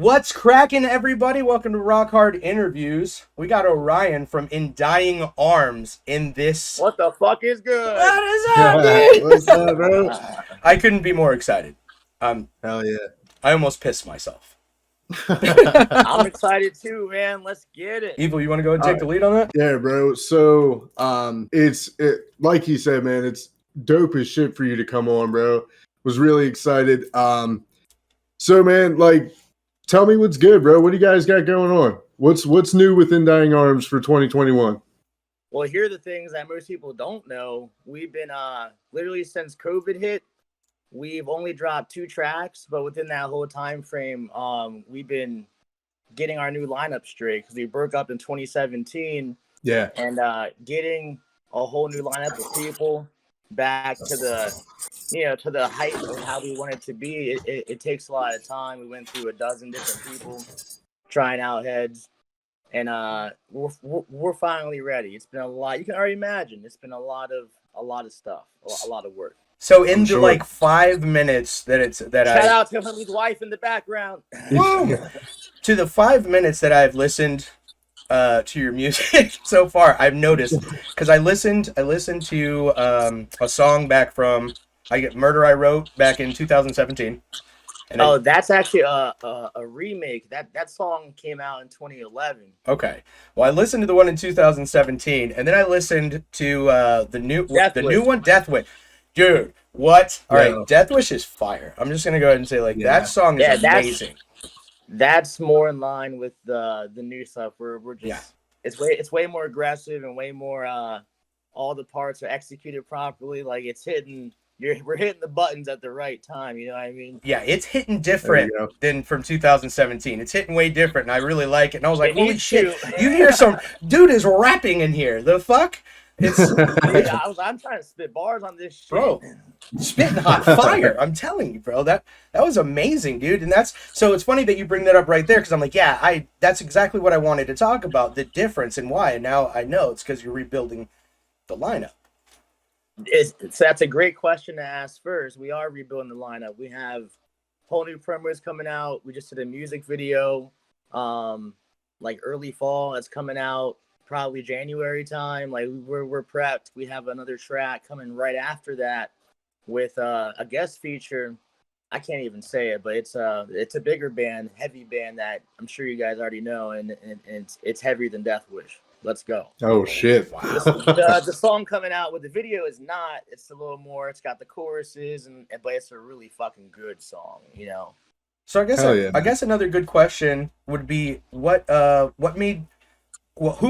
What's cracking, everybody? Welcome to Rock Hard Interviews. We got Orion from In Dying Arms in this. What the fuck is good? What is up, dude? What's up, bro? I couldn't be more excited. Hell yeah. I almost pissed myself. I'm excited too, man. Let's get it. Evil, you want to go and take the lead on that? Yeah, bro. So, it's like he said, man, it's dope as shit for you to come on, bro. Was really excited. So, man, like, tell me what's good, bro. What do you guys got going on? What's new with In Dying Arms for 2021? Well, here are the things that most people don't know. We've been literally since COVID hit, we've only dropped 2 tracks, but within that whole time frame, we've been getting our new lineup straight because we broke up in 2017. Yeah. And getting a whole new lineup of people back to the height of how we want it to be. It takes a lot of time. We went through a dozen different people trying out heads, and we're finally ready. It's been a lot. You can already imagine. It's been a lot of stuff, a lot of work. So in the like 5 minutes that shout out to Honey's wife in the background. To the 5 minutes that I've listened to your music so far, I've noticed, because I listened to a song back from Murder I Wrote back in 2017. And that's actually a remake. That song came out in 2011. Okay. Well, I listened to the one in 2017, and then I listened to the new one, Death Wish. Dude, what? All right, Death Wish is fire. I'm just gonna go ahead and say that song is amazing. That's more in line with the new stuff. We're just it's way more aggressive and way more all the parts are executed properly. Like it's hitting. We're hitting the buttons at the right time, you know what I mean? Yeah, it's hitting different than from 2017. It's hitting way different, and I really like it. And I was like, holy shit, you hear some dude is rapping in here. The fuck? It's I'm trying to spit bars on this shit. Bro, spitting hot fire. I'm telling you, bro. That was amazing, dude. And so it's funny that you bring that up right there, because I'm like, that's exactly what I wanted to talk about, the difference and why. And now I know it's because you're rebuilding the lineup. That's a great question to ask first. We are rebuilding the lineup. We have whole new promos coming out. We just did a music video, like early fall. That's coming out probably January time. Like we're prepped. We have another track coming right after that with a guest feature. I can't even say it, but it's a bigger band, heavy band that I'm sure you guys already know, and it's heavier than Death Wish. Let's go. Oh shit! Wow. The song coming out with the video is not. It's a little more. It's got the choruses, but it's a really fucking good song, you know. So I guess another good question would be who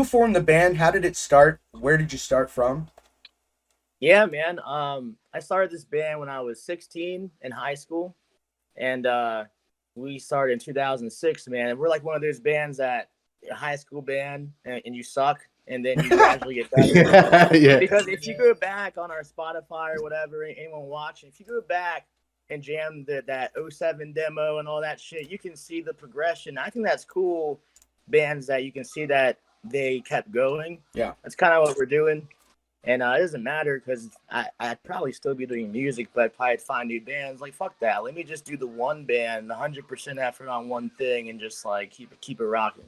formed the band? How did it start? Where did you start from? Yeah, man. I started this band when I was 16 in high school, and we started in 2006. Man, and we're like one of those bands that. A high school band and you suck and then you gradually get better. Yeah. Because if you go back on our Spotify or whatever, anyone watching, if you go back and jam that 07 demo and all that shit, you can see the progression. I think that's cool. Bands that you can see that they kept going. Yeah, that's kind of what we're doing. And it doesn't matter because I'd probably still be doing music, but I'd probably find new bands. Like, fuck that. Let me just do the one band, 100% effort on one thing, and just like keep it rocking.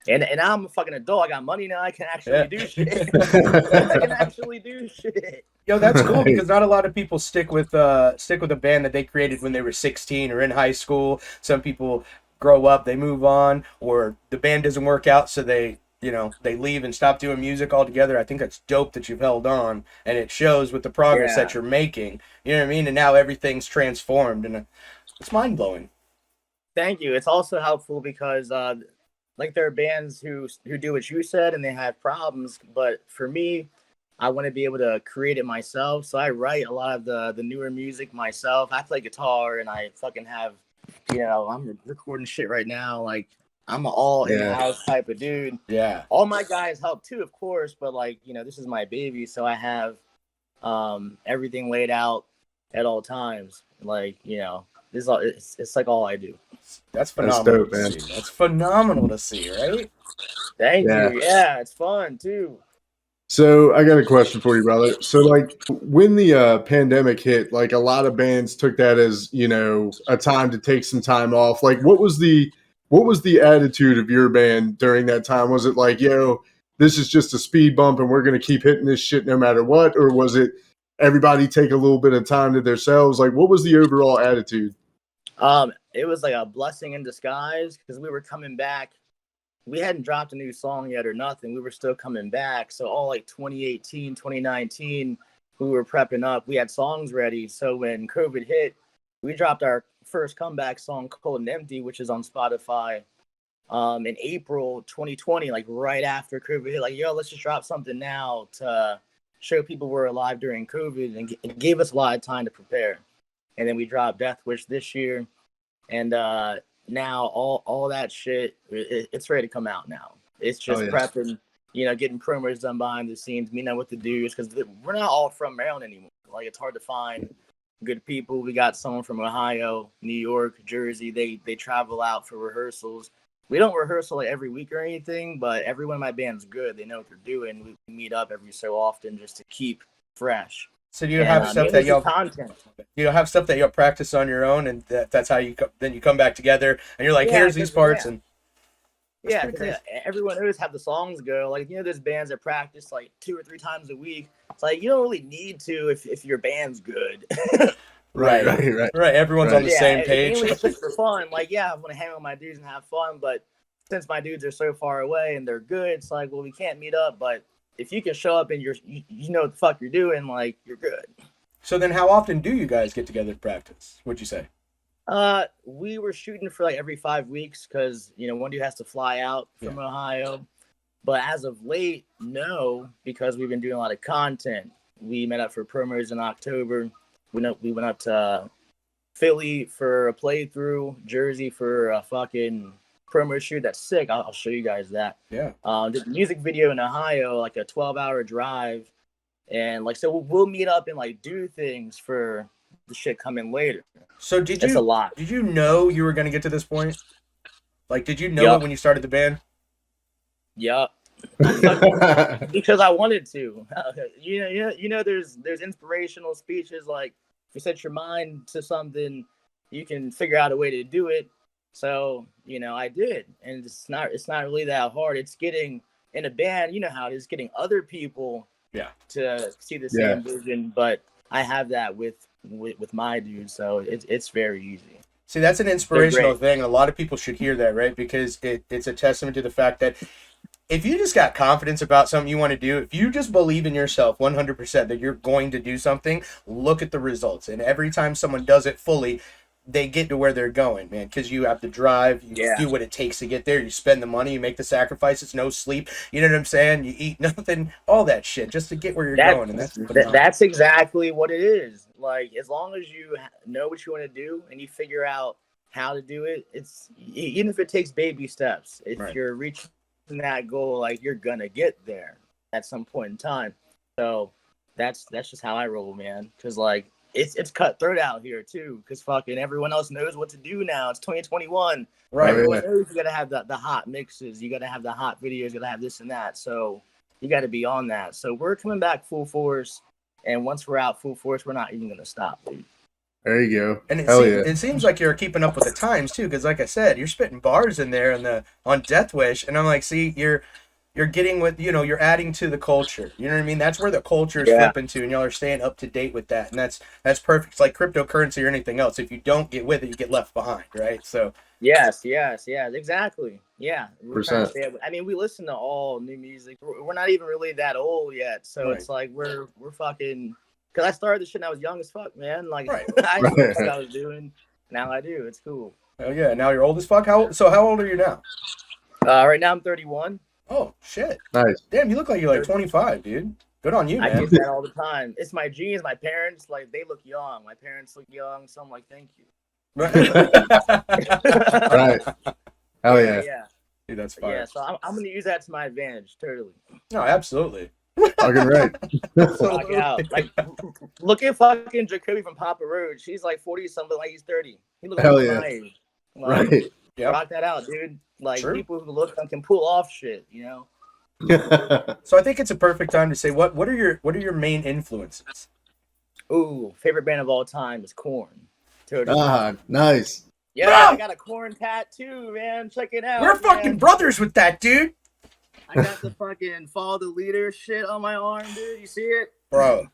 And I'm a fucking adult. I got money now. I can actually do shit. I can actually do shit. Yo, that's cool because not a lot of people stick with a band that they created when they were 16 or in high school. Some people grow up, they move on, or the band doesn't work out, so they leave and stop doing music altogether. I think that's dope that you've held on, and it shows with the progress that you're making. You know what I mean? And now everything's transformed, and it's mind blowing. Thank you. It's also helpful because. Like there are bands who do what you said and they have problems, but for me, I want to be able to create it myself. So I write a lot of the newer music myself. I play guitar and I fucking have, I'm recording shit right now. Like I'm an all in-house type of dude. Yeah. All my guys help too, of course, but like, this is my baby. So I have everything laid out at all times. Like, it's like all I do. That's phenomenal. That's dope, man. That's phenomenal to see, right? Thank you. Yeah, it's fun too. So I got a question for you, brother. So like when the pandemic hit, like a lot of bands took that as, a time to take some time off. Like what was the what was the attitude of your band during that time? Was it like, yo, this is just a speed bump and we're going to keep hitting this shit no matter what? Or was it everybody take a little bit of time to themselves? Like, what was the overall attitude? It was like a blessing in disguise because we were coming back. We hadn't dropped a new song yet or nothing. We were still coming back. So all like 2018, 2019, we were prepping up. We had songs ready. So when COVID hit, we dropped our first comeback song, Cold and Empty, which is on Spotify, in April 2020, like right after COVID hit. Like, yo, let's just drop something now to show people we're alive during COVID, and it gave us a lot of time to prepare. And then we dropped Death Wish this year. And now all that shit, it's ready to come out now. It's just prepping, getting promos done behind the scenes, me know what to do, because we're not all from Maryland anymore. Like, it's hard to find good people. We got someone from Ohio, New York, Jersey. They travel out for rehearsals. We don't rehearsal like every week or anything, but everyone in my band's good. They know what they're doing. We meet up every so often just to keep fresh. So do you have stuff that you'll practice on your own, and that's how then you come back together and you're like, here's these parts, and everyone always have the songs go. Like, there's bands that practice like 2 or 3 times a week. It's like, you don't really need to if your band's good. Right. Everyone's on the same page. It's just for fun. Like, I want to hang out with my dudes and have fun, but since my dudes are so far away and they're good, it's like, well, we can't meet up, but if you can show up and you know what the fuck you're doing, like, you're good. So then how often do you guys get together to practice? What'd you say? We were shooting for like every 5 weeks because, one dude has to fly out from Ohio. But as of late, no, because we've been doing a lot of content. We met up for promos in October. We went up to Philly for a playthrough, Jersey for a fucking promo shoot. That's sick. I'll show you guys that. Yeah. Did a music video in Ohio, like a 12-hour drive. And like, so we'll meet up and like do things for the shit coming later. So That's a lot. Did you know you were going to get to this point? Like, did you know it when you started the band? Yup. Because I wanted to. There's inspirational speeches like, if you set your mind to something, you can figure out a way to do it. So, I did. And it's not really that hard. It's getting in a band, how it is, getting other people to see the same vision. But I have that with my dude, so it's very easy. See, that's an inspirational thing. A lot of people should hear that, right? Because it's a testament to the fact that if you just got confidence about something you want to do, if you just believe in yourself 100% that you're going to do something, look at the results. And every time someone does it fully, they get to where they're going, man, because you have the drive, you do what it takes to get there, you spend the money, you make the sacrifices, no sleep, you know what I'm saying? You eat nothing, all that shit, just to get where you're going. And that's exactly what it is. Like, as long as you know what you want to do and you figure out how to do it, it's, even if it takes baby steps, if you're reaching that goal, like, you're gonna get there at some point in time. So that's just how I roll, man, because like, it's cutthroat out here too, because fucking everyone else knows what to do now. It's 2021. Right. Everyone knows you gotta have the hot mixes, you gotta have the hot videos, you gotta have this and that. So you gotta be on that. So we're coming back full force, and once we're out full force, we're not even gonna stop, dude. There you go. And it seems like you're keeping up with the times too, because like I said, you're spitting bars in there on Death Wish, and I'm like, see, you're getting with, you're adding to the culture. You know what I mean? That's where the culture is flipping to, and y'all are staying up to date with that. And that's perfect. It's like cryptocurrency or anything else. If you don't get with it, you get left behind, right? So yes, exactly. Yeah. I mean, we listen to all new music. We're not even really that old yet. So it's like we're fucking, because I started this shit when I was young as fuck, man. Like, I didn't know what I was doing. Now I do. It's cool. Oh yeah, now you're old as fuck. How old are you now? Right now I'm 31. Oh shit! Nice. Damn, you look like you're like 25, dude. Good on you, man. I get that all the time. It's my genes. My parents, like, they look young. My parents look young, so I'm like, thank you. Right. Hell yeah. Yeah. Dude, that's fine. Yeah, so I'm gonna use that to my advantage, totally. No, absolutely. Fucking right. Rock out. Like, look at fucking Jacoby from Papa Roach. She's like 40 something, like he's 30. He looks like my age. Like, right. Rock that out, dude. Like, people who look can pull off shit, So I think it's a perfect time to say what are your main influences? Ooh, favorite band of all time is Korn. Totally. Nice. Yeah, Bro! I got a corn tattoo, man. Check it out. We're fucking man. brothers with that, dude. I got the fucking follow the leader shit on my arm, dude. You see it? Bro,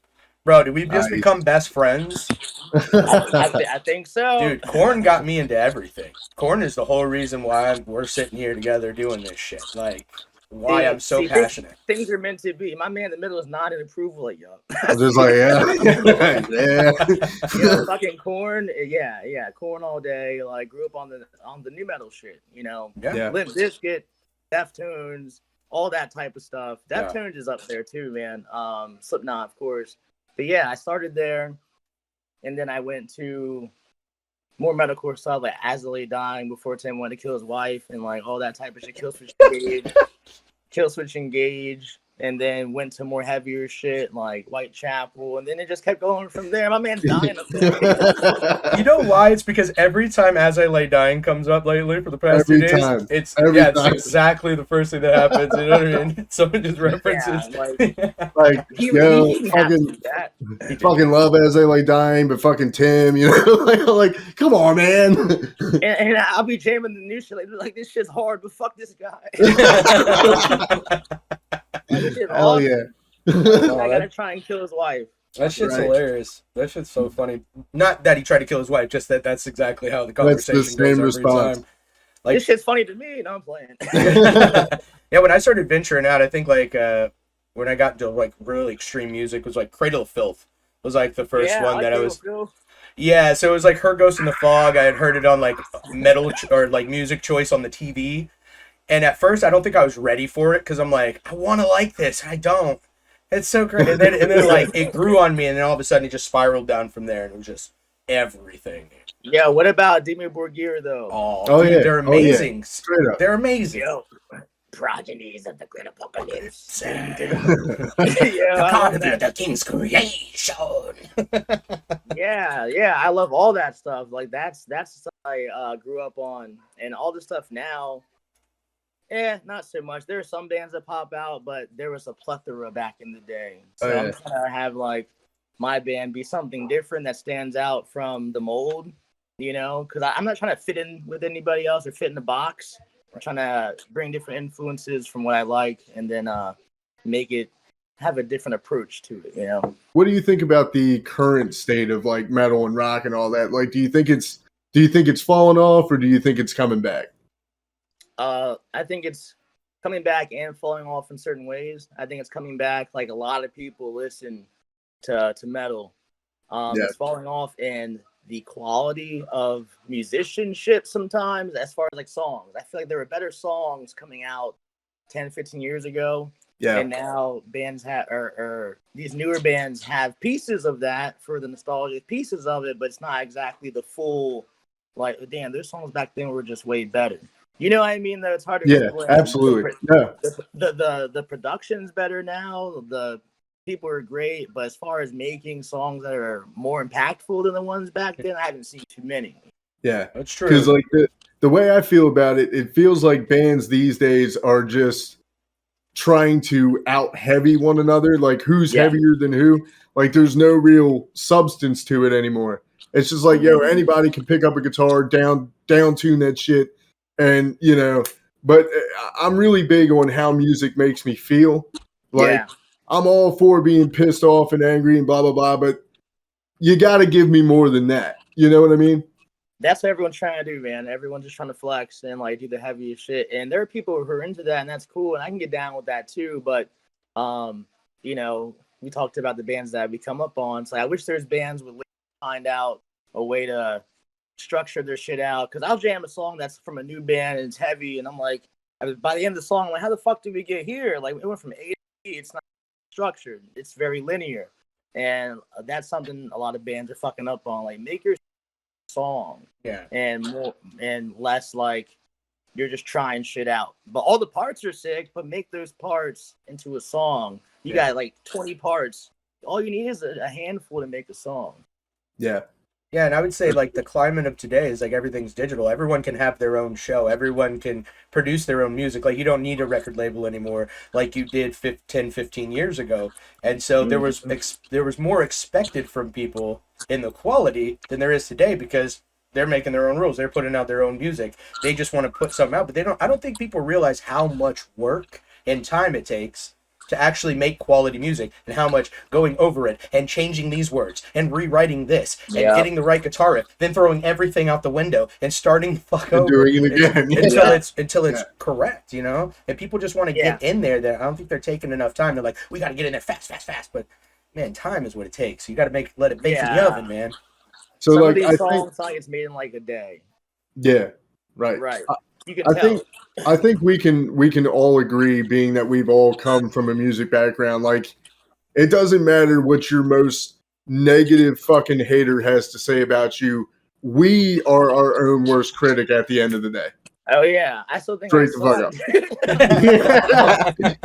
did we just Nice. become best friends? I think so. Dude, Corn got me into everything. Corn is the whole reason why we're sitting here together doing this shit. Like, why I'm so passionate. Things are meant to be. My man in the middle is not in approval, like, yo. I'm just like, yeah. Yeah, fucking Corn, Corn all day. Like, grew up on the new metal shit, you know. Yeah. Limp Bizkit, Deftones, all that type of stuff. Yeah. Deftones is up there too, man. Slipknot, of course. But yeah, I started there, and then I went to more metalcore stuff like As I Lay Dying, Before Tim wanted to kill his wife, and like all that type of shit. Killswitch Engage, and then went to more heavier shit like Whitechapel, and then it just kept going from there. My man's dying up there. You know why? It's because every time As I Lay Dying comes up lately for the past 2 days, it's exactly the first thing that happens. You know what I mean? Someone just references. Fucking love As They Lay Dying, but fucking Tim, you know, like come on, man. And I'll be jamming the new shit like this shit's hard, but fuck this guy. Hell yeah. I gotta try and kill his wife. That shit's hilarious. That shit's so funny. Not that he tried to kill his wife, just that's exactly how the conversation goes every response. Time. Like, this shit's funny to me. No, I'm playing. Yeah, when I started venturing out, I think like when I got into like really extreme music was like Cradle of Filth was like the first one that I was. Yeah, so it was like Her Ghost in the Fog. I had heard it on like metal or like music choice on the TV. And at first, I don't think I was ready for it because I'm like, I want to like this. I don't. It's so great. And then like it grew on me, and then all of a sudden it just spiraled down from there, and it was just everything. Yeah. What about Dimmu Borgir though? Oh dude, yeah, they're amazing. Yeah. Straight up, they're amazing. Yo, progenies of the Great Apocalypse. The King's creation. Yeah. I love all that stuff. Like that's the stuff I grew up on, and all the stuff now. Not so much. There are some bands that pop out, but there was a plethora back in the day. So I'm trying to have like my band be something different that stands out from the mold, you know, because I'm not trying to fit in with anybody else or fit in the box. I'm trying to bring different influences from what I like and then make it have a different approach to it, you know. What do you think about the current state of like metal and rock and all that? Like, do you think it's fallen off, or do you think it's coming back? I think it's coming back and falling off in certain ways. I think it's coming back like a lot of people listen to metal. It's falling off in the quality of musicianship sometimes as far as like songs. I feel like there were better songs coming out 10, 15 years ago. Yeah. And now bands have, or these newer bands have pieces of that for the nostalgia, pieces of it, but it's not exactly the full, like, damn, those songs back then were just way better. You know what I mean? Though it's harder. Yeah, absolutely. The production's better now. The people are great, but as far as making songs that are more impactful than the ones back then, I haven't seen too many. Yeah, that's true. Because like the way I feel about it, it feels like bands these days are just trying to out heavy one another. Like who's heavier than who? Like there's no real substance to it anymore. It's just like, yo, anybody can pick up a guitar, down tune that shit. And, you know, but I'm really big on how music makes me feel. Like, I'm all for being pissed off and angry and blah, blah, blah, but you got to give me more than that. You know what I mean? That's what everyone's trying to do, man. Everyone's just trying to flex and, like, do the heaviest shit. And there are people who are into that, and that's cool, and I can get down with that, too. But, you know, we talked about the bands that we come up on. So I wish there's bands would find out a way to structure their shit out, because I'll jam a song that's from a new band and it's heavy, and I'm like, by the end of the song, I'm like, how the fuck did we get here? Like, it went from A to B. It's not structured. It's very linear, and that's something a lot of bands are fucking up on. Like, make your song, and more and less like you're just trying shit out. But all the parts are sick, but make those parts into a song. You got like 20 parts. All you need is a handful to make a song. Yeah. Yeah, and I would say, like, the climate of today is, like, everything's digital. Everyone can have their own show. Everyone can produce their own music. Like, you don't need a record label anymore like you did 10, 15 years ago. And so there was more expected from people in the quality than there is today, because they're making their own rules. They're putting out their own music. They just want to put something out, but they don't. I don't think people realize how much work and time it takes to actually make quality music, and how much going over it and changing these words and rewriting this and getting the right guitar riff, then throwing everything out the window and starting the fuck And over doing it again. until it's correct, you know? And people just want to get in there. That I don't think they're taking enough time. They're like, we got to get in there fast, fast, fast. But man, time is what it takes. You got to let it bake in the oven, man. So some like, of these songs it's made in like a day. Yeah, right. You can tell. I think we can all agree, being that we've all come from a music background, like it doesn't matter what your most negative fucking hater has to say about you. We are our own worst critic at the end of the day. Oh yeah, I still think Straight I the fuck up.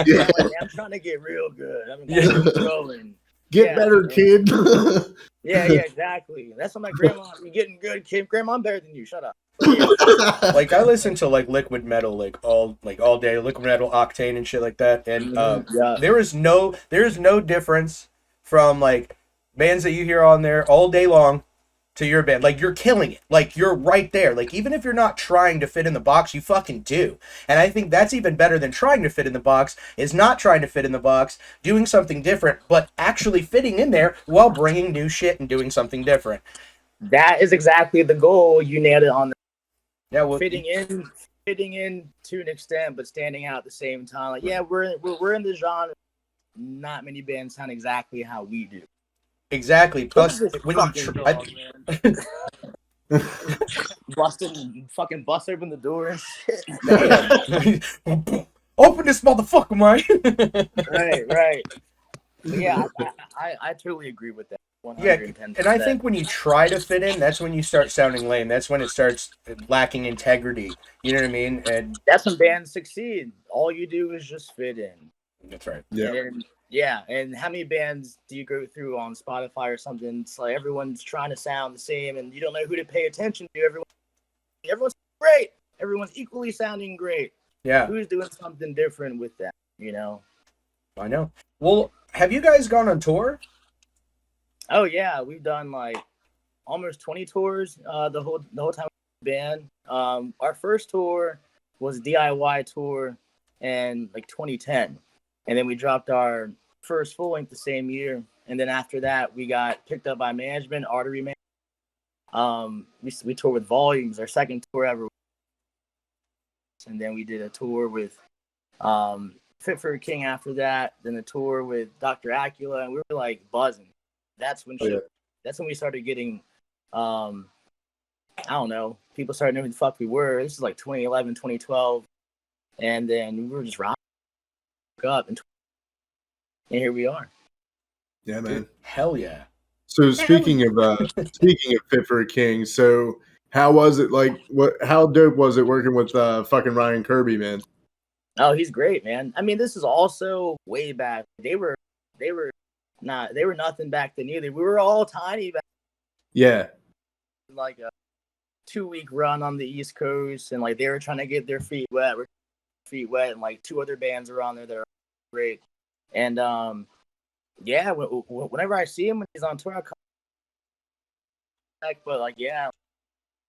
yeah. I'm trying to get real good. I'm going. Get better, kid. Yeah, exactly. That's what my grandma. You getting good, kid? Grandma, I'm better than you. Shut up. Like I listen to like liquid metal all day, liquid metal, Octane and shit like that, and there is no difference from like bands that you hear on there all day long to your band. Like you're killing it. Like you're right there. Like even if you're not trying to fit in the box, you fucking do. And I think that's even better than trying to fit in the box, is not trying to fit in the box, doing something different, but actually fitting in there while bringing new shit and doing something different. That is exactly the goal. You nailed it on the fitting in to an extent, but standing out at the same time. Like, yeah, we're in the genre. Not many bands sound exactly how we do. Exactly. Plus, when you bust open the door and shit. Open this motherfucker, man. Right. Yeah, I totally agree with that. 110%. Yeah, and I think when you try to fit in, that's when you start sounding lame. That's when it starts lacking integrity. You know what I mean? And that's when bands succeed. All you do is just fit in. That's right. And how many bands do you go through on Spotify or something? It's like everyone's trying to sound the same, and you don't know who to pay attention to. Everyone's great. Everyone's equally sounding great. Yeah. Who's doing something different with that? You know. I know. Well, have you guys gone on tour? Oh yeah, we've done like almost 20 tours. The whole time we've been band. Our first tour was a DIY tour in like 2010, and then we dropped our first full length the same year. And then after that, we got picked up by management, Artery Man. We toured with Volumes, our second tour ever, and then we did a tour with Fit for a King after that. Then a tour with Dr. Acula, and we were like buzzing. That's when we started getting, I don't know, people started knowing who the fuck we were. This is like 2011, 2012. And then we were just rocking up, and here we are. Yeah, man. Dude, hell yeah. So speaking of Fit for a King, so how was it? Like, how dope was it working with fucking Ryan Kirby, man? Oh, he's great, man. I mean, this is also way back. They were nothing back then either. We were all tiny back. Yeah. Like a 2-week run on the East Coast, and like they were trying to get their feet wet. And like 2 other bands are on there that are great. And yeah, whenever I see him when he's on tour, I come back. But like, yeah,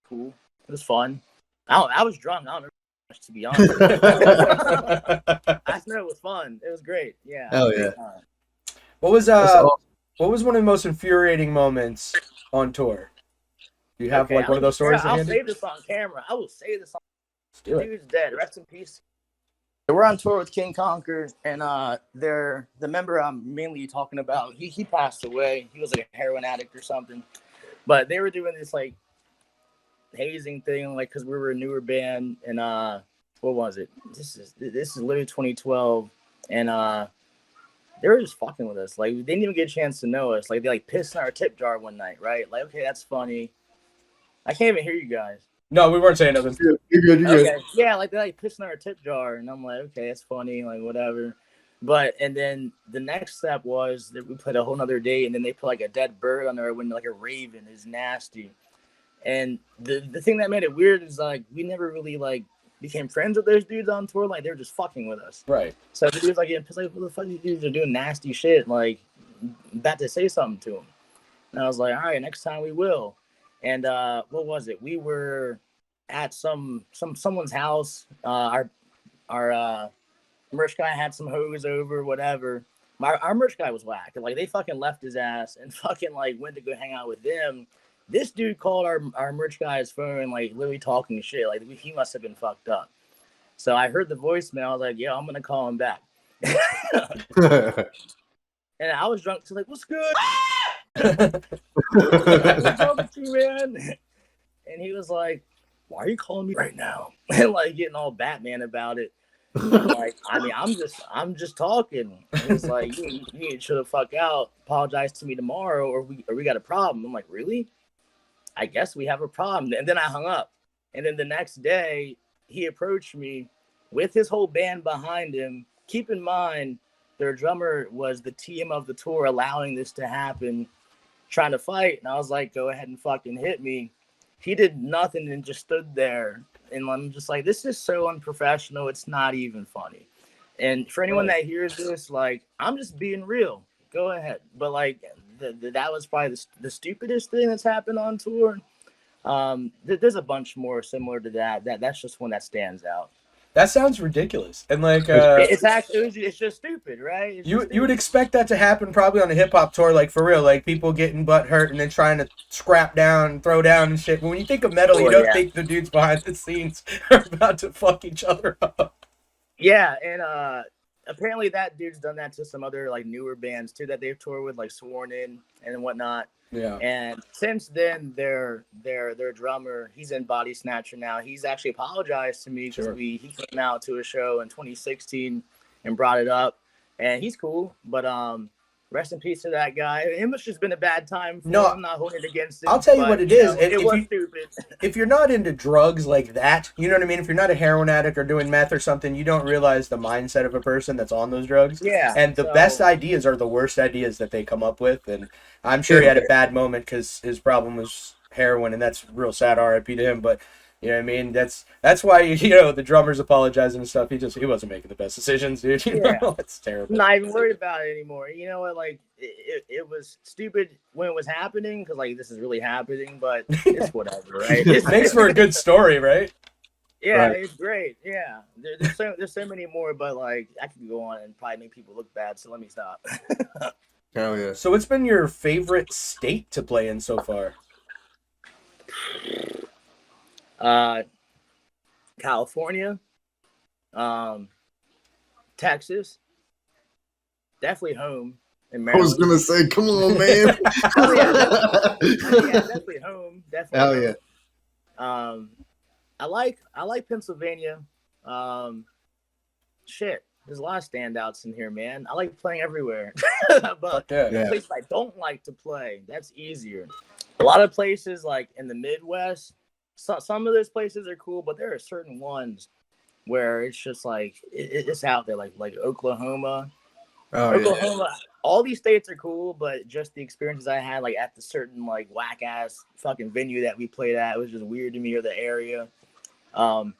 cool. It was fun. I was drunk. I don't know much, to be honest. I know it was fun. It was great. Yeah. Hell yeah. What was one of the most infuriating moments on tour? Do you have like one of those stories? I'll save this on camera. I will say this on. Let's do it. Dude's dead. Rest in peace. We're on tour with King Conquer, and the member I'm mainly talking about, he passed away. He was like a heroin addict or something. But they were doing this like hazing thing, like because we were a newer band, and what was it? This is literally 2012, and they were just fucking with us. Like they didn't even get a chance to know us. Like they like pissed in our tip jar one night, right? Like, okay, that's funny. I can't even hear you guys. No, we weren't saying nothing. You're good. Okay. Yeah, like they like pissed in our tip jar, and I'm like, okay, that's funny, like whatever. And then the next step was that we played a whole nother date, and then they put like a dead bird on our window, like a raven. Is nasty. And the thing that made it weird is like we never really like became friends with those dudes on tour. Like they were just fucking with us. Right. So the dudes like getting pissed, like, what the fuck these dudes are doing nasty shit, like about to say something to them. And I was like, all right, next time we will. And what was it? We were at someone's house. Our merch guy had some hose over, whatever. Our merch guy was whack. Like they fucking left his ass and fucking like went to go hang out with them. This dude called our merch guy's phone, like literally talking shit. Like he must have been fucked up. So I heard the voicemail. I was like, "Yo, I'm gonna call him back." And I was drunk, so like, "What's good?" What's up with you, man? And he was like, "Why are you calling me right now?" And like getting all Batman about it. Like, I mean, I'm just talking. And he's like, you need to chill the fuck out. Apologize to me tomorrow, or we got a problem. I'm like, really? I guess we have a problem. And then I hung up. And then the next day, he approached me with his whole band behind him. Keep in mind, their drummer was the TM of the tour, allowing this to happen, trying to fight. And I was like, go ahead and fucking hit me. He did nothing and just stood there. And I'm just like, this is so unprofessional. It's not even funny. And for anyone that hears this, like, I'm just being real. Go ahead. But like, that was probably the stupidest thing that's happened on tour. There's a bunch more similar to that. That's just one that stands out. That sounds ridiculous. And like it's just stupid, right? You would expect that to happen probably on a hip hop tour, like for real, like people getting butt hurt and then trying to scrap down, throw down and shit. But when you think of metal, you don't think the dudes behind the scenes are about to fuck each other up. Yeah, and apparently that dude's done that to some other like newer bands too that they've toured with, like Sworn In and whatnot. Yeah. And since then, their drummer, he's in Body Snatcher now. He's actually apologized to me because he came out to a show in 2016 and brought it up, and he's cool. But rest in peace to that guy. It must just been a bad time for him. I'm not holding it against him. I'll tell you what it is. It was stupid. If you're not into drugs like that, you know what I mean? If you're not a heroin addict or doing meth or something, you don't realize the mindset of a person that's on those drugs. Yeah. And the best ideas are the worst ideas that they come up with. And I'm sure he had a bad moment because his problem was heroin, and that's real sad. R.I.P. to him. But you know what I mean? That's why the drummers apologizing and stuff. He wasn't making the best decisions, dude. You know? It's terrible. I'm not even worried about it anymore. You know what? Like it was stupid when it was happening because like this is really happening, but it's whatever, right? It makes for a good story, right? Yeah, It's great. Yeah, there's so many more, but like I could go on and probably make people look bad. So let me stop. Hell yeah! So what's been your favorite state to play in so far? California, Texas, definitely home in Maryland. I was gonna say, come on, man. Definitely home. Definitely. Hell home. I like Pennsylvania. Shit, there's a lot of standouts in here, man. I like playing everywhere, but the places I don't like to play, that's easier. A lot of places like in the Midwest. Some of those places are cool, but there are certain ones where it's just like it's out there, like Oklahoma. Oklahoma, all these states are cool, but just the experiences I had, like at the certain like whack ass fucking venue that we played at, it was just weird to me, or the area.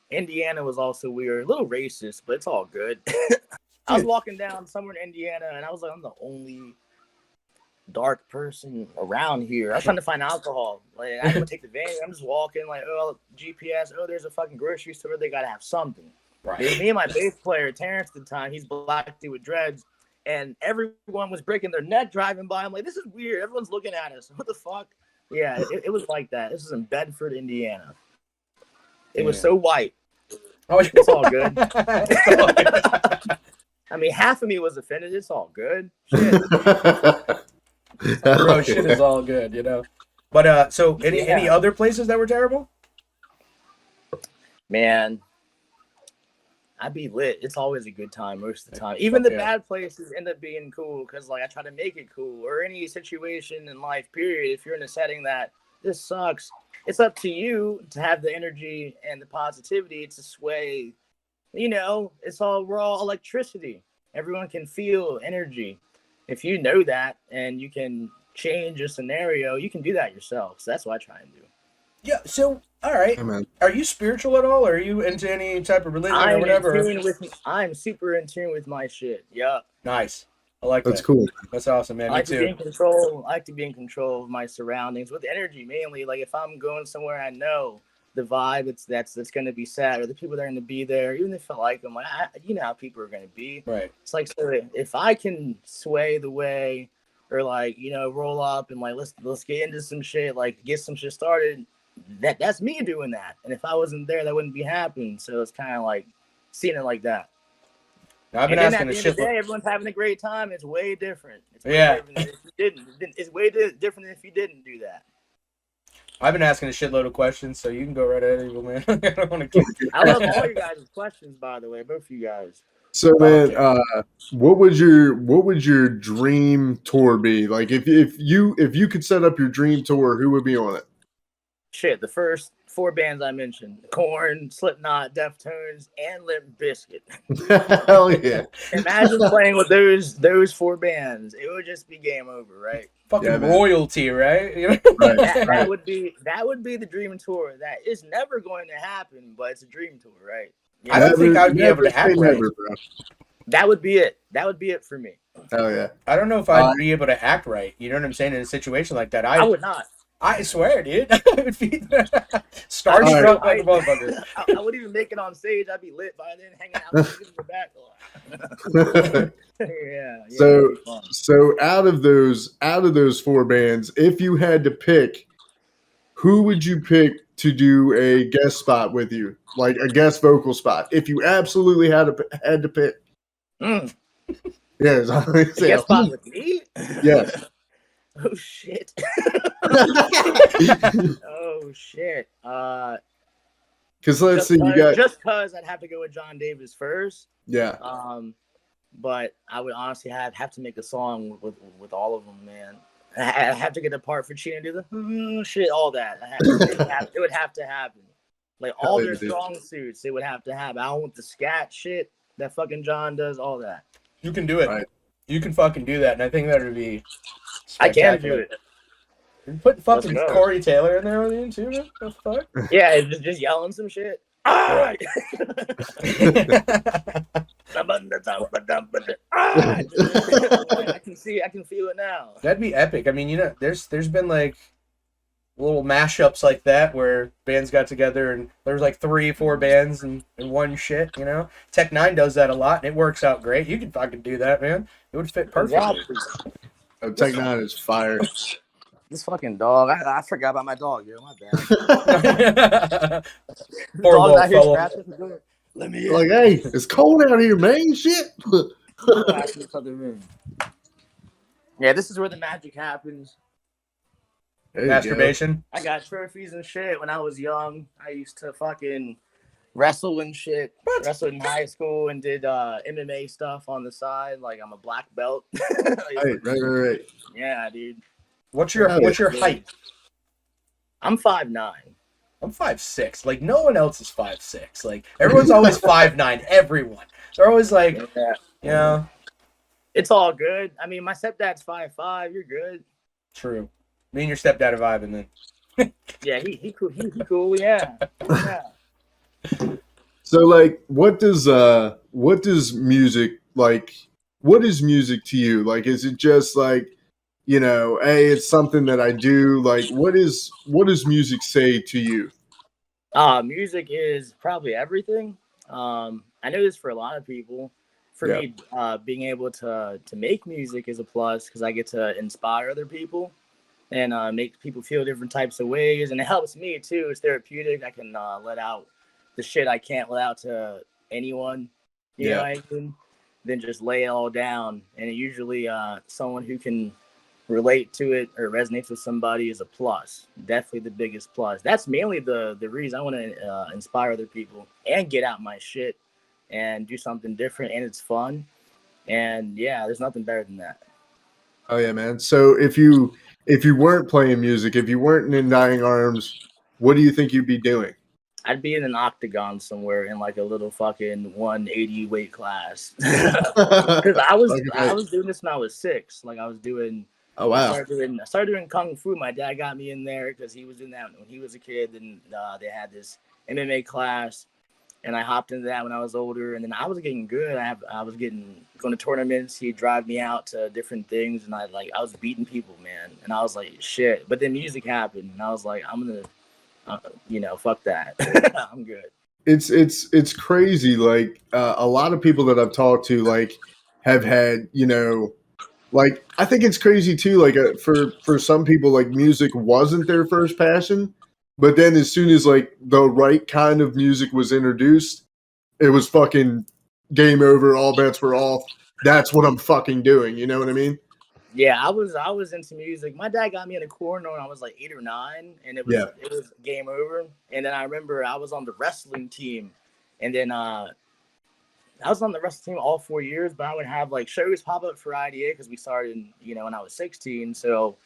Indiana was also weird, a little racist, but it's all good. I was walking down somewhere in Indiana, and I was like, I'm the only dark person around here. I was trying to find alcohol. Like I didn't take the van. I'm just walking like, oh, GPS. Oh, there's a fucking grocery store. They gotta have something. Right. Me and my bass player Terrence at the time. He's black dude with dreads, and everyone was breaking their neck driving by. I'm like, this is weird. Everyone's looking at us. What the fuck? Yeah, it was like that. This was in Bedford, Indiana. It was so white. Oh, it's all good. It's all good. I mean, half of me was offended. It's all good. Shit. Bro, shit is all good, But so any other places that were terrible? Man, I'd be lit. It's always a good time most of the time. Even the bad places end up being cool because like I try to make it cool. Or any situation in life, period. If you're in a setting that this sucks, it's up to you to have the energy and the positivity to sway. We're all electricity. Everyone can feel energy. If you know that and you can change a scenario, you can do that yourself. So that's what I try and do. Yeah. So, all right. Hey, are you spiritual at all? Or are you into any type of religion or whatever? I'm super in tune with my shit. Yeah. Nice. I like That's that. cool. That's awesome, man. I Me like to be too. in control. I like to be in control of my surroundings with energy mainly. Like if I'm going somewhere, I know the vibe that's going to be set, or the people that are going to be there, even if I like them. Like you know how people are going to be. Right. It's like, so if I can sway the way, or like, you know, roll up and like let's get into some shit, like get some shit started. That's me doing that. And if I wasn't there, that wouldn't be happening. So it's kind of like seeing it like that. Now, I've been And then asking at a the end of the shitload. day, everyone's having a great time. It's way different. It's way Yeah. different than if you didn't. It's way different than if you didn't do that. I've been asking a shitload of questions, so you can go right ahead, Evil Man. I don't want to keep. I love all you guys' questions, by the way, both of you guys. So, man, Okay. what would your dream tour be? Like, if you could set up your dream tour, who would be on it? Shit, the first 4 bands I mentioned: Korn, Slipknot, Deftones, and Limp Bizkit. Hell yeah! Imagine playing with those 4 bands. It would just be game over, right? Fucking Yeah, man. royalty, right? You know? Right, That right. would be the dream tour. That is never going to happen, but it's a dream tour, right? You I know? don't think I would be able to say act right. never, bro. That would be it. That would be it for me. Hell yeah! I don't know if I'd be able to act right. You know what I'm saying? In a situation like that, I would not. I swear, dude. I would be starstruck like a motherfucker. I wouldn't even make it on stage. I'd be lit by then, hanging out in the back. Yeah. So out of those 4 bands, if you had to pick, who would you pick to do a guest spot with you, like a guest vocal spot? If you absolutely had to pick, yes, guest spot with me. Yes. Oh shit. Oh shit. Because let's see, you got just because I'd have to go with John Davis first. yeah. But I would honestly have to make a song with all of them, man. I have to get the part for Cheetah and do the shit, all that. It would have to happen. Like all their strong suits, it would have to happen. I don't want the scat shit that fucking John does, all that. You can do it. Right. You can fucking do that, and I think that would be. I can do it. You put fucking Corey Taylor in there with you too, man? The fuck? Yeah, just yelling some shit. I can feel it now. That'd be epic. I mean, you know, there's been like little mashups like that where bands got together and there's like 3-4 bands in one shit, you know? Tech 9 does that a lot and it works out great. You can fucking do that, man. It would fit perfectly. Tech 9 is fire. This fucking dog. I forgot about my dog, yo. My bad. Poor little fella. Let me in. Like, hey, it's cold out here, man. Shit. Yeah, this is where the magic happens. Masturbation. I got trophies and shit when I was young. I used to fucking wrestle and shit. What? Wrestled in high school and did MMA stuff on the side. Like I'm a black belt. Right. Yeah, dude. What's your height? I'm 5'9". I'm 5'6". Like no one else is 5'6". Like everyone's always 5'9". Everyone. They're always like, yeah. You know. It's all good. I mean, my stepdad's 5'5". You're good. True. Me and your stepdad are vibing then. Yeah, he cool. He cool. Yeah. So like, what does music like? What is music to you? Like, is it just like, you know, hey, it's something that I do? Like, what does music say to you? Music is probably everything. I know this for a lot of people. For me, being able to make music is a plus because I get to inspire other people and make people feel different types of ways, and it helps me too. It's therapeutic. I can let out the shit I can't let out to anyone. You know what I mean? Then just lay it all down, and it usually someone who can relate to it or resonates with somebody is a plus. Definitely the biggest plus. That's mainly the reason I want to inspire other people and get out my shit and do something different, and it's fun. And yeah, there's nothing better than that. Oh yeah, man. So if you weren't playing music, if you weren't in Dying Arms, what do you think you'd be doing? I'd be in an octagon somewhere in like a little fucking 180 weight class. Because I was doing this when I was 6. Like I was doing. Oh wow! I started doing kung fu. My dad got me in there because he was doing that when he was a kid. And they had this MMA class, and I hopped into that when I was older, and then I was getting good. I was getting going to tournaments. He'd drive me out to different things, and I was beating people, man. And I was like, shit. But then music happened, and I was like, I'm gonna, fuck that. I'm good. It's crazy. Like a lot of people that I've talked to, like, have had, like, I think it's crazy too. Like for some people, like, music wasn't their first passion, but then as soon as like the right kind of music was introduced, it was fucking game over. All bets were off. That's what I'm fucking doing. You know what I mean? Yeah, I was into music. My dad got me in a corner when I was like 8 or 9, and Yeah. it was game over. And then I remember I was on the wrestling team, and then I was on the wrestling team all 4 years. But I would have like shows pop up for IDA because we started, when I was 16. So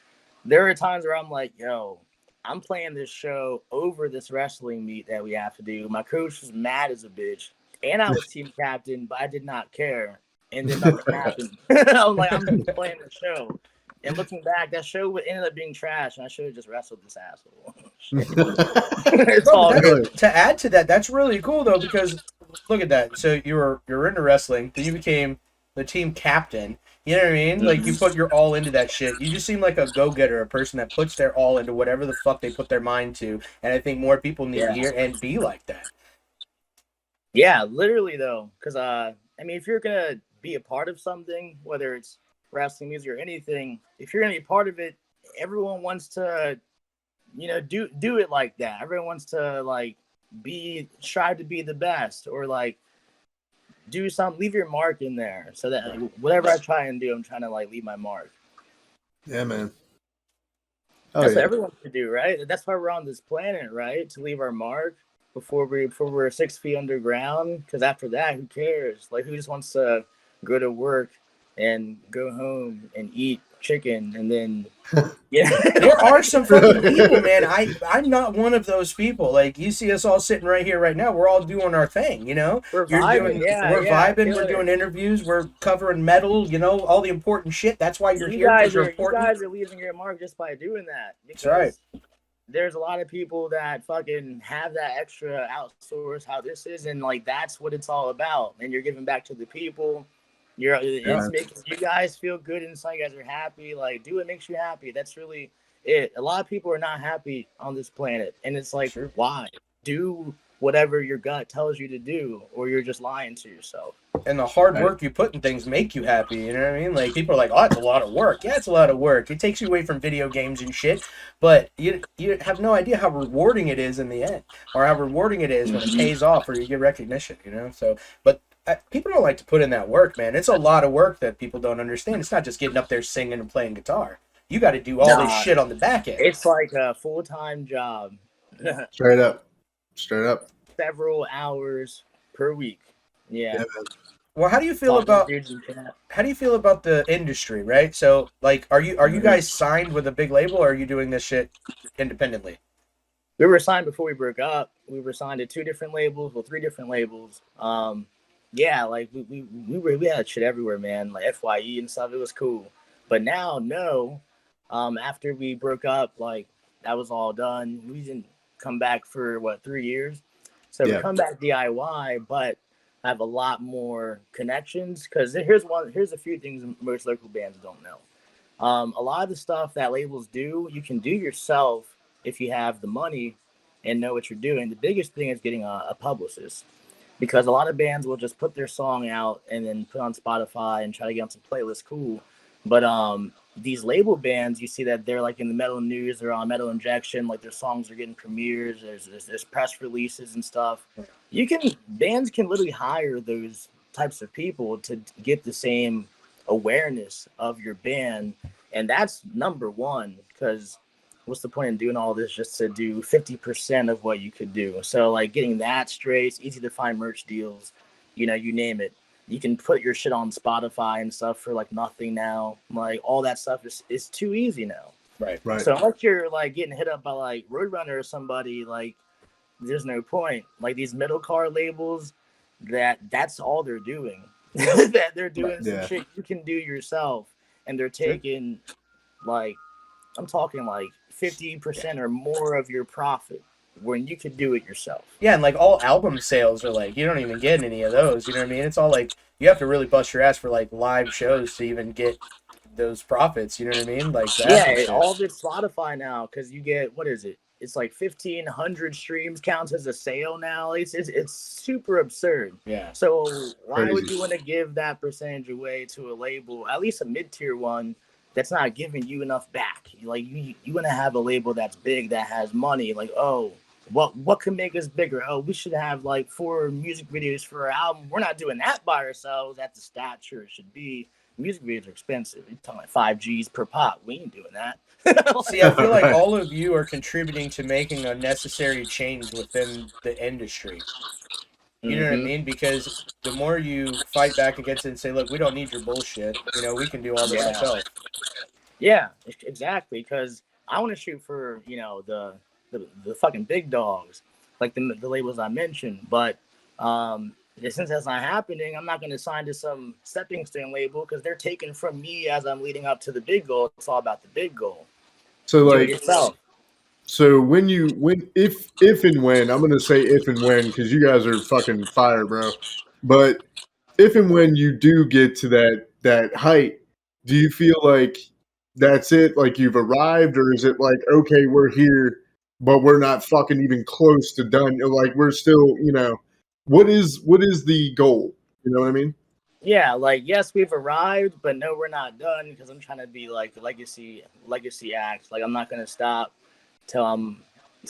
there are times where I'm like, yo, I'm playing this show over this wrestling meet that we have to do. My coach was mad as a bitch, and I was team captain, but I did not care. And then nothing happened. I'm like, I'm just playing the show. And looking back, that show ended up being trash, and I should have just wrestled this asshole. It's Bro, all good. to add to that, that's really cool though, because look at that. So you're into wrestling, then you became the team captain. You know what I mean? Like you put your all into that shit. You just seem like a go-getter, a person that puts their all into whatever the fuck they put their mind to. And I think more people need to hear and be like that. Yeah, literally though, because if you're gonna be a part of something, whether it's wrestling, music, or anything, if you're gonna be a part of it, everyone wants to, do it like that. Everyone wants to like strive to be the best, or like do something, leave your mark in there. So that whatever I try and do, I'm trying to like leave my mark. Yeah, man. That's what everyone should do, right? That's why we're on this planet, right? To leave our mark before we're 6 feet underground. Because after that, who cares? Like, who just wants to go to work and go home and eat chicken and then There are some fucking people, man. I'm not one of those people. Like you see us all sitting right here right now, we're all doing our thing, We're vibing, we're vibing, we're doing interviews, we're covering metal, all the important shit. That's why you're here, because you're important. You guys are leaving your mark just by doing that. That's right. There's a lot of people that fucking have that extra outsource how this is, and like that's what it's all about. And you're giving back to the people. It's making you guys feel good inside. You guys are happy. Like, do what makes you happy. That's really it. A lot of people are not happy on this planet, and it's like, why? Do whatever your gut tells you to do, or you're just lying to yourself. And the hard work you put in things make you happy. You know what I mean? Like people are like, "Oh, it's a lot of work." Yeah, it's a lot of work. It takes you away from video games and shit. But you have no idea how rewarding it is in the end, or how rewarding it is when it pays off, or you get recognition. So, but people don't like to put in that work, man. It's a lot of work that people don't understand. It's not just getting up there singing and playing guitar. You got to do all this shit on the back end. It's like a full-time job. Straight up. Several hours per week. Yeah. Well, how do you feel about the industry, right? So, like, are you guys signed with a big label, or are you doing this shit independently? We were signed before we broke up. We were signed to 3 different labels. Yeah, like we had shit everywhere, man. Like FYE and stuff. It was cool. But now, no. After we broke up, like that was all done. We didn't come back for 3 years. So we come back DIY, but I have a lot more connections. Because here's a few things most local bands don't know. A lot of the stuff that labels do, you can do yourself if you have the money and know what you're doing. The biggest thing is getting a publicist. Because a lot of bands will just put their song out and then put on Spotify and try to get on some playlists. Cool. But these label bands, you see that they're like in the Metal News, they're on Metal Injection, like their songs are getting premieres, there's press releases and stuff. Bands can literally hire those types of people to get the same awareness of your band. And that's number one, because what's the point in doing all this just to do 50% of what you could do? So like getting that straight, it's easy to find merch deals, you name it. You can put your shit on Spotify and stuff for like nothing now. Like all that stuff is too easy now. Right. So unless you're like getting hit up by like Roadrunner or somebody, like there's no point. Like these middle car labels, that's all they're doing. That they're doing some shit you can do yourself, and they're taking like, I'm talking like 50% or more of your profit. when you could do it yourself. Yeah, and like all album sales are like you don't even get any of those. You know what I mean? It's all like you have to really bust your ass for like live shows to even get those profits. You know what I mean? Like that and Yeah, shit. all of it's Spotify now because you get, what is it? It's like 1,500 streams counts as a sale now. It's super absurd. Yeah. So why would Crazy. you want to give that percentage away to a label, at least a mid-tier one, that's not giving you enough back? Like you want to have a label that's big, that has money. Like, oh, what can make us bigger? Oh, we should have like 4 music videos for our album. We're not doing that by ourselves at the stature it should be. Music videos are expensive. You're talking like 5 G's per pop. We ain't doing that. See, I feel like Right. all of you are contributing to making a necessary change within the industry. You know what I Mhm. mean? Because the more you fight back against it and say, look, we don't need your bullshit. You know, we can do all this Yeah. ourselves. Yeah, exactly. Because I want to shoot for the fucking big dogs, like the labels I mentioned. But since that's not happening, I'm not going to sign to some stepping stone label because they're taking from me as I'm leading up to the big goal. It's all about the big goal. So Do it like, yourself. so if and when, I'm gonna say if and when, because you guys are fucking fire, bro. But if and when you do get to that height, do you feel like that's it? Like you've arrived, or is it like, okay, we're here, but we're not fucking even close to done? Like we're still, what is the goal? You know what I mean? Yeah, like yes, we've arrived, but no, we're not done because I'm trying to be like legacy acts. Like I'm not gonna stop till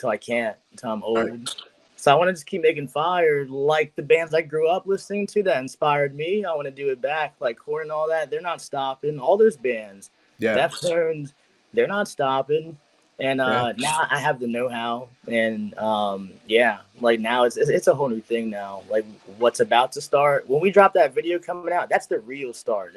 I can't, until I'm old. Right. So I want to just keep making fire, like the bands I grew up listening to that inspired me. I want to do it back, like Core and all that. They're not stopping. All those bands, Yeah. Deftones, they're not stopping. And Yeah. now I have the know-how, and yeah, like now it's a whole new thing now. Like what's about to start when we drop that video coming out, that's the real start.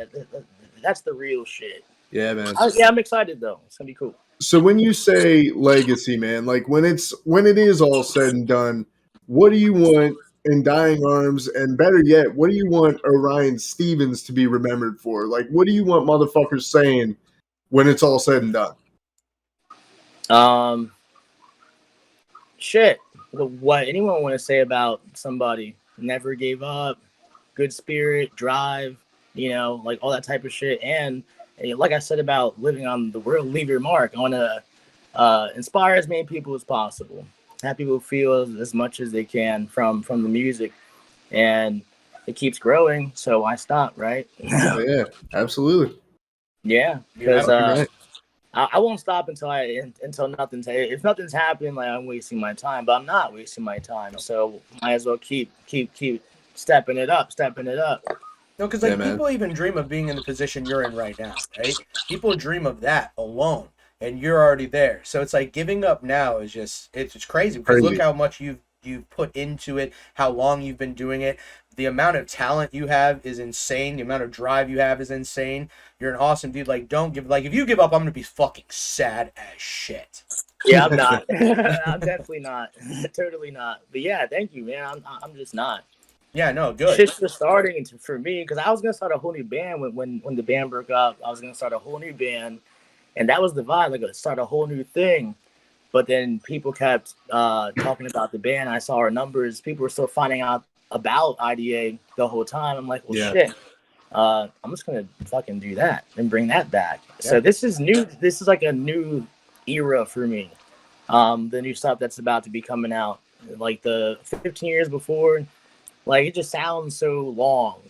That's the real shit. Yeah, man. Yeah, I'm excited though. It's gonna be cool. So when you say legacy, man, like when it is all said and done, what do you want in Dying Arms, and better yet, what do you want Orion Stevens to be remembered for? Like, what do you want motherfuckers saying when it's all said and done? Shit. What anyone want to say about somebody? Never gave up, good spirit, drive, like all that type of shit. And like I said about living on the world, leave your mark. I want to inspire as many people as possible. Have people feel as much as they can from the music, and it keeps growing. So why stop, right? Oh, yeah, absolutely. Yeah, You're because right. I won't stop until nothing's. If nothing's happening, like I'm wasting my time, but I'm not wasting my time. So might as well keep stepping it up. No, because Yeah, like man. people even dream of being in the position you're in right now, right? People dream of that alone, and you're already there. So it's like giving up now is it's crazy because look Crazy. how much you've put into it, how long you've been doing it. The amount of talent you have is insane. The amount of drive you have is insane. You're an awesome dude. Like, don't give. Like, if you give up, I'm gonna be fucking sad as shit. Yeah, I'm not. I'm definitely not. Totally not. But yeah, thank you, man. I'm just not. Yeah, no, good. Shit's just starting for me because I was gonna start a whole new band when the band broke up. I was gonna start a whole new band, and that was the vibe. Like, let's start a whole new thing. But then people kept talking about the band. I saw our numbers. People were still finding out about IDA the whole time. I'm like, well, Yeah. shit. I'm just gonna fucking do that and bring that back. Yeah. So this is new. This is like a new era for me. The new stuff that's about to be coming out, like the 15 years before, like it just sounds so long.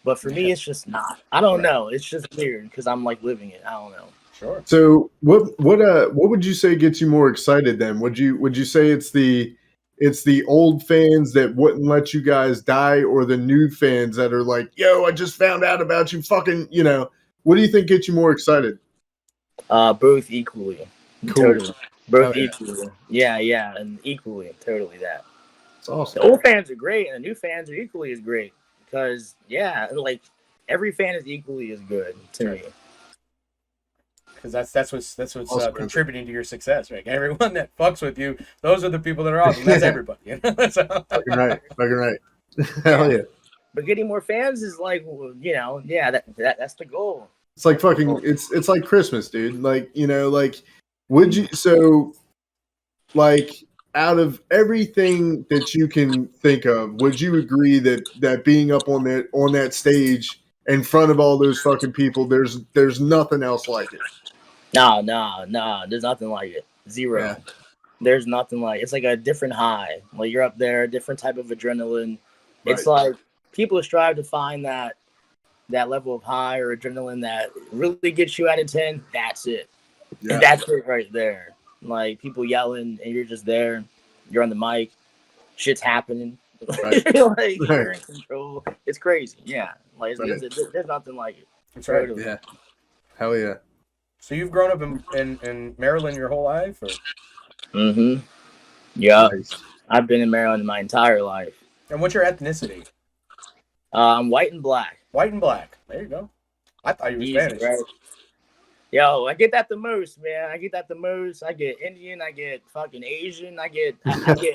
But for me, it's just not. I don't know. It's just weird because I'm like living it. I don't know. Sure. So what would you say gets you more excited then? Would you say it's the old fans that wouldn't let you guys die, or the new fans that are like, yo, I just found out about you, fucking, what do you think gets you more excited? Both equally. Cool. Totally. Both Oh, yeah. equally. Yeah, and equally, totally that. It's awesome. The old fans are great, and the new fans are equally as great because like every fan is equally as good to me. Because that's what's Awesome. contributing to your success, right? Everyone that fucks with you, those are the people that are awesome. That's everybody. You know? So, Fucking right. Hell yeah. But getting more fans is like, that's the goal. It's like fucking. It's like Christmas, dude. Like, like, would you? So, like, out of everything that you can think of, would you agree that being up on that stage in front of all those fucking people, there's nothing else like it? No. There's nothing like it. Zero. Yeah. There's nothing like it's like a different high. Like you're up there, different type of adrenaline. It's Right. like people strive to find that level of high or adrenaline that really gets you out of 10. That's it. Yeah. And that's it right there. Like people yelling and you're just there. You're on the mic. Shit's happening. Right. Like Right. you're in control. It's crazy. Yeah. Like Right. there's nothing like it. That's right. Totally. Yeah. Hell yeah. So you've grown up in Maryland your whole life, or? Mm-hmm. Yeah. Nice. I've been in Maryland my entire life. And what's your ethnicity? I'm white and black. White and black. There you go. I thought you were Easy, Spanish. right? Yo, I get that the most, man. I get that the most. I get Indian. I get fucking Asian. I get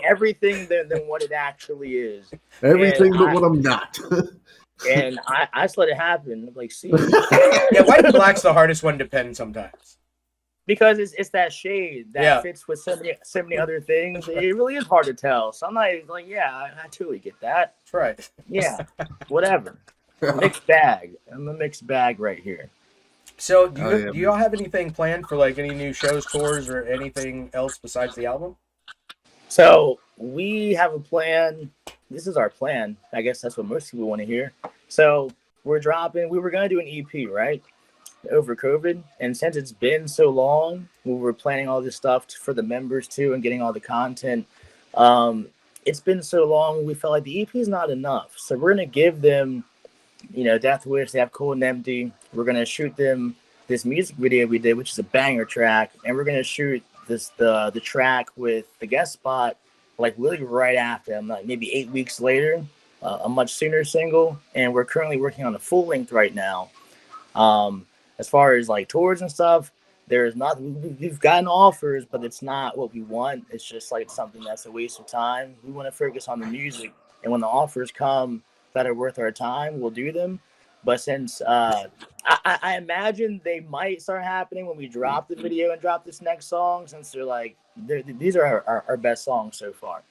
everything than what it actually is. Everything And but what I'm not. And I just let it happen. Like, see, Yeah, white and black's the hardest one to pen sometimes. because it's that shade that Yeah. fits with so many other things. It really is hard to tell. So I'm not like, yeah, I totally get that. That's right. Yeah, whatever. Mixed bag. I'm a mixed bag right here. So Oh, do y'all have anything planned for like any new shows, tours, or anything else besides the album? So we have a plan. This is our plan. I guess that's what most people want to hear. So we were going to do an EP, right? Over COVID. And since it's been so long, we were planning all this stuff for the members too and getting all the content. It's been so long, we felt like the EP is not enough. So we're going to give them, Death Wish, they have Cold and Empty. We're going to shoot them this music video we did, which is a banger track. And we're going to shoot the track with the guest spot, like literally right after them, like maybe 8 weeks later, a much sooner single. And we're currently working on a full length right now. As far as like tours and stuff, there's not, we've gotten offers, but it's not what we want. It's just like something that's a waste of time. We want to focus on the music. And when the offers come that are worth our time, we'll do them. But since I imagine they might start happening when we drop the video and drop this next song, since these are our best songs so far.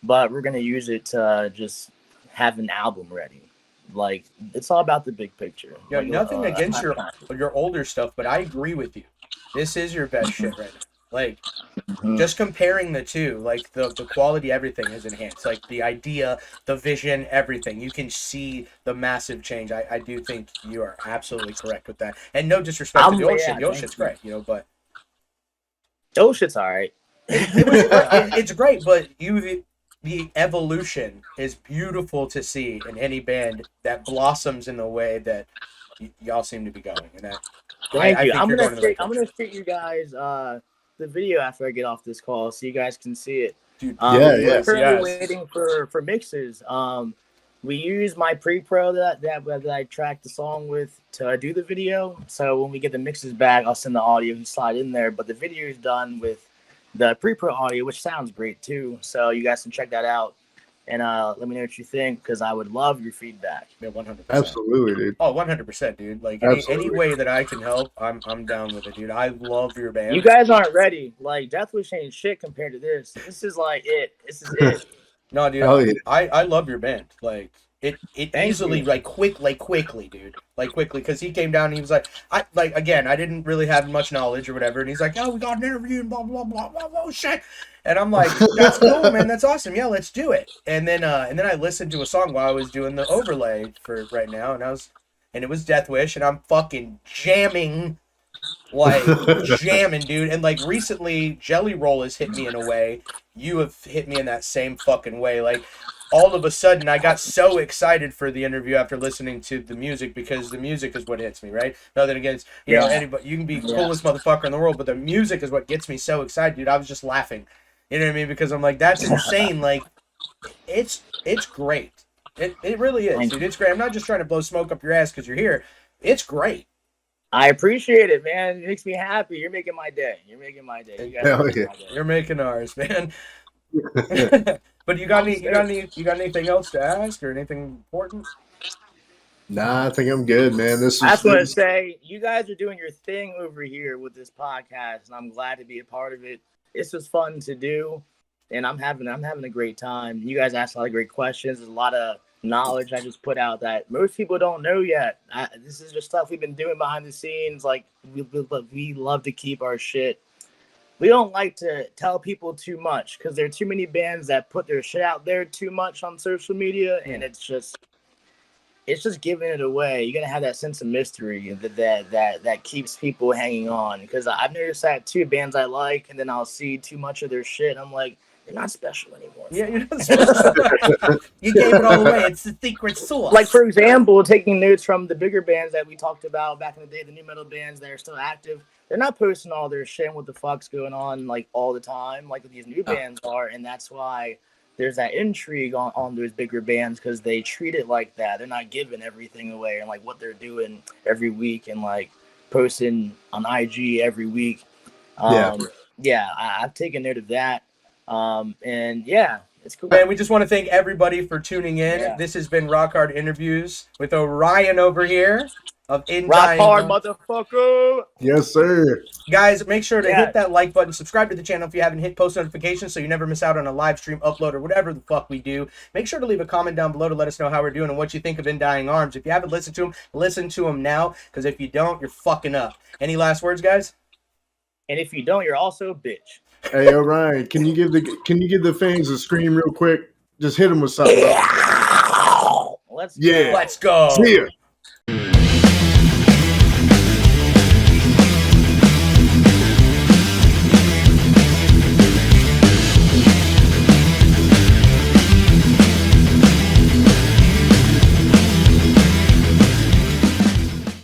But we're gonna use it to just have an album ready. Like it's all about the big picture. Yeah, like, nothing against I'm your older stuff, but I agree with you. This is your best shit right now. Like, Mhm. just comparing the two, like the quality, everything has enhanced. Like the idea, the vision, everything. You can see the massive change. I do think you are absolutely correct with that. And no disrespect to the old shit. The old shit's great, but those shit's all right. it's great. But the evolution is beautiful to see in any band that blossoms in the way that y'all seem to be going. And that, Thank you. think I'm you're going in the right gonna shoot you guys the video after I get off this call, so you guys can see it. Dude, Yeah, We're currently yes. waiting for mixes. We use my pre-pro that I tracked the song with to do the video. So when we get the mixes back, I'll send the audio and slide in there. But the video is done with the pre-pro audio, which sounds great too. So you guys can check that out and let me know what you think, because I would love your feedback. Yeah, 100%. Absolutely, dude. Oh, 100%, dude. Like any way that I can help, I'm down with it, dude. I love your band. You guys aren't ready. Like Death Wish ain't shit compared to this. This is like it. This is it. No, dude. Hell yeah. I love your band. Like it Thank easily, you. like quickly, dude. Like quickly, because he came down and he was like, I didn't really have much knowledge or whatever, and he's like, oh, we got an interview and blah blah blah blah blah shit. And I'm like, that's cool, man. That's awesome. Yeah, let's do it. And then I listened to a song while I was doing the overlay for right now, and it was Death Wish, and I'm fucking jamming, dude. And like recently, Jelly Roll has hit me in a way. You have hit me in that same fucking way. Like all of a sudden, I got so excited for the interview after listening to the music, because the music is what hits me, right? Nothing against anybody. You can be the coolest motherfucker in the world, but the music is what gets me so excited, dude. I was just laughing. You know what I mean? Because I'm like, that's insane. Like, it's great. It really is, dude. It's great. I'm not just trying to blow smoke up your ass because you're here. It's great. I appreciate it, man. It makes me happy. You're making my day. You guys Hell are making yeah. my day. You're making ours, man. But you got anything else to ask or anything important? Nah, I think I'm good, man. I just want to say, you guys are doing your thing over here with this podcast, and I'm glad to be a part of it. This was fun to do. and I'm having a great time. You guys asked a lot of great questions. There's a lot of knowledge I just put out that most people don't know yet. This is just stuff we've been doing behind the scenes. Like we love to keep our shit. We don't like to tell people too much because there are too many bands that put their shit out there too much on social media, and it's just giving it away. You gotta have that sense of mystery that keeps people hanging on. Because I've noticed that too. Bands I like, and then I'll see too much of their shit. I'm like, they're not special anymore. Yeah, you're not special. You gave it all away. It's the secret sauce. Like, for example, taking notes from the bigger bands that we talked about back in the day, the new metal bands that are still active. They're not posting all their shit and what the fuck's going on like all the time, like these new bands are, and that's why there's that intrigue on those bigger bands because they treat it like that. They're not giving everything away and like what they're doing every week and like posting on IG every week. I've taken note of that. And yeah, it's cool. Man, we just want to thank everybody for tuning in. Yeah. This has been Rock Hard Interviews with Orion over here of In Rock Dying hard, Arms. motherfucker. Yes, sir. Guys, make sure to Yeah. hit that like button, subscribe to the channel if you haven't, hit post notifications so you never miss out on a live stream, upload, or whatever the fuck we do. Make sure to leave a comment down below to let us know how we're doing and what you think of In Dying Arms. If you haven't listened to them, listen to them now, because if you don't, you're fucking up. Any last words, guys? And if you don't, you're also a bitch. Hey, Orion, can you give the fans a scream real quick? Just hit them with something. Let's Yeah. Let's go. See ya.